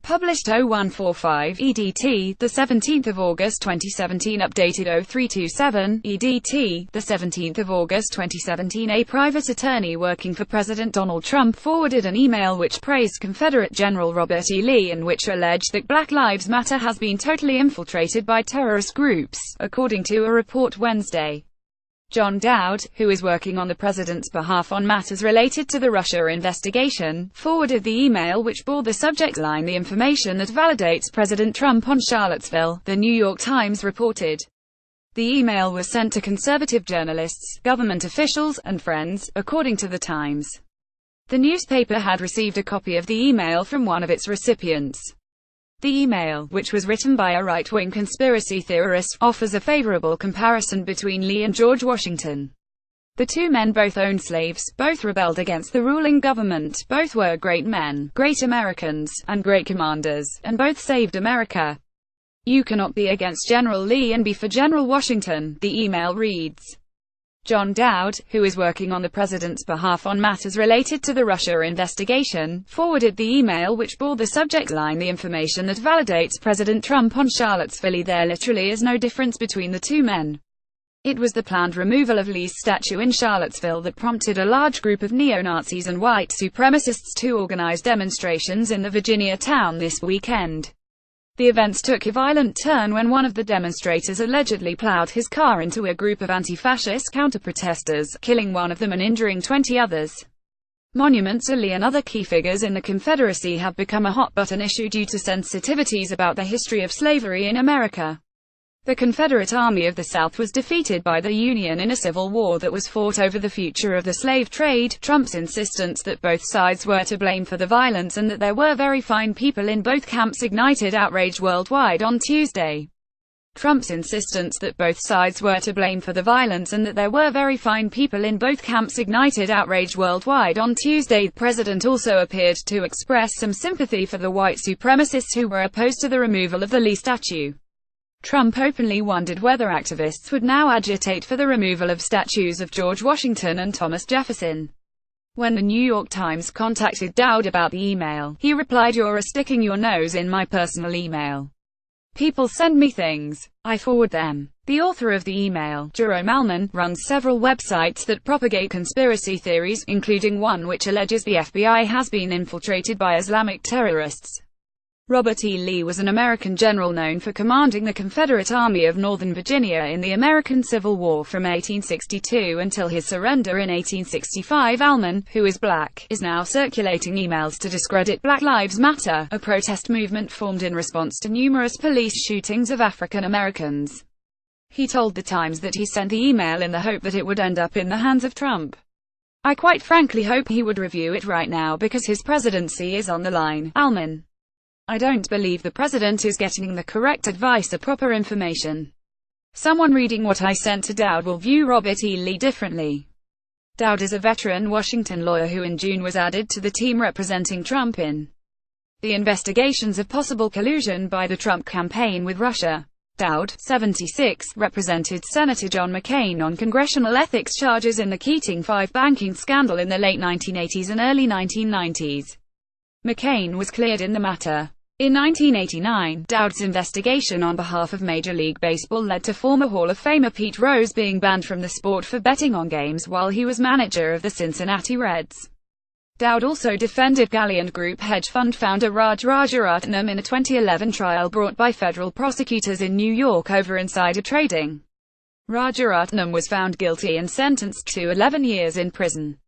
Published 0145 EDT, the 17th of August 2017. Updated 0327 EDT, the 17th of August 2017. A private attorney working for President Donald Trump forwarded an email which praised Confederate General Robert E. Lee and which alleged that Black Lives Matter has been totally infiltrated by terrorist groups, according to a report Wednesday. John Dowd, who is working on the president's behalf on matters related to the Russia investigation, forwarded the email which bore the subject line "The information that validates President Trump on Charlottesville," the New York Times reported. The email was sent to conservative journalists, government officials, and friends, according to the Times. The newspaper had received a copy of the email from one of its recipients. The email, which was written by a right-wing conspiracy theorist, offers a favorable comparison between Lee and George Washington. The two men both owned slaves, both rebelled against the ruling government, both were great men, great Americans, and great commanders, and both saved America. You cannot be against General Lee and be for General Washington, the email reads. John Dowd, who is working on the president's behalf on matters related to the Russia investigation, forwarded the email which bore the subject line "The information that validates President Trump on Charlottesville." There literally is no difference between the two men. It was the planned removal of Lee's statue in Charlottesville that prompted a large group of neo-Nazis and white supremacists to organize demonstrations in the Virginia town this weekend. The events took a violent turn when one of the demonstrators allegedly plowed his car into a group of anti-fascist counter-protesters, killing one of them and injuring 20 others. Monuments to Lee and other key figures in the Confederacy have become a hot-button issue due to sensitivities about the history of slavery in America. The Confederate Army of the South was defeated by the Union in a civil war that was fought over the future of the slave trade. Trump's insistence that both sides were to blame for the violence and that there were very fine people in both camps ignited outrage worldwide on Tuesday. Trump's insistence that both sides were to blame for the violence and that there were very fine people in both camps ignited outrage worldwide on Tuesday. The president also appeared to express some sympathy for the white supremacists who were opposed to the removal of the Lee statue. Trump openly wondered whether activists would now agitate for the removal of statues of George Washington and Thomas Jefferson. When the New York Times contacted Dowd about the email, he replied, "You're sticking your nose in my personal email. People send me things. I forward them." The author of the email, Jerome Allman, runs several websites that propagate conspiracy theories, including one which alleges the FBI has been infiltrated by Islamic terrorists. Robert E. Lee was an American general known for commanding the Confederate Army of Northern Virginia in the American Civil War from 1862 until his surrender in 1865. Allman, who is black, is now circulating emails to discredit Black Lives Matter, a protest movement formed in response to numerous police shootings of African Americans. He told the Times that he sent the email in the hope that it would end up in the hands of Trump. "I quite frankly hope he would review it right now because his presidency is on the line." Allman. "I don't believe the president is getting the correct advice or proper information. Someone reading what I sent to Dowd will view Robert E. Lee differently." Dowd is a veteran Washington lawyer who in June was added to the team representing Trump in the investigations of possible collusion by the Trump campaign with Russia. Dowd, 76, represented Senator John McCain on congressional ethics charges in the Keating 5 banking scandal in the late 1980s and early 1990s. McCain was cleared in the matter. In 1989, Dowd's investigation on behalf of Major League Baseball led to former Hall of Famer Pete Rose being banned from the sport for betting on games while he was manager of the Cincinnati Reds. Dowd also defended Galleon Group hedge fund founder Raj Rajaratnam in a 2011 trial brought by federal prosecutors in New York over insider trading. Rajaratnam was found guilty and sentenced to 11 years in prison.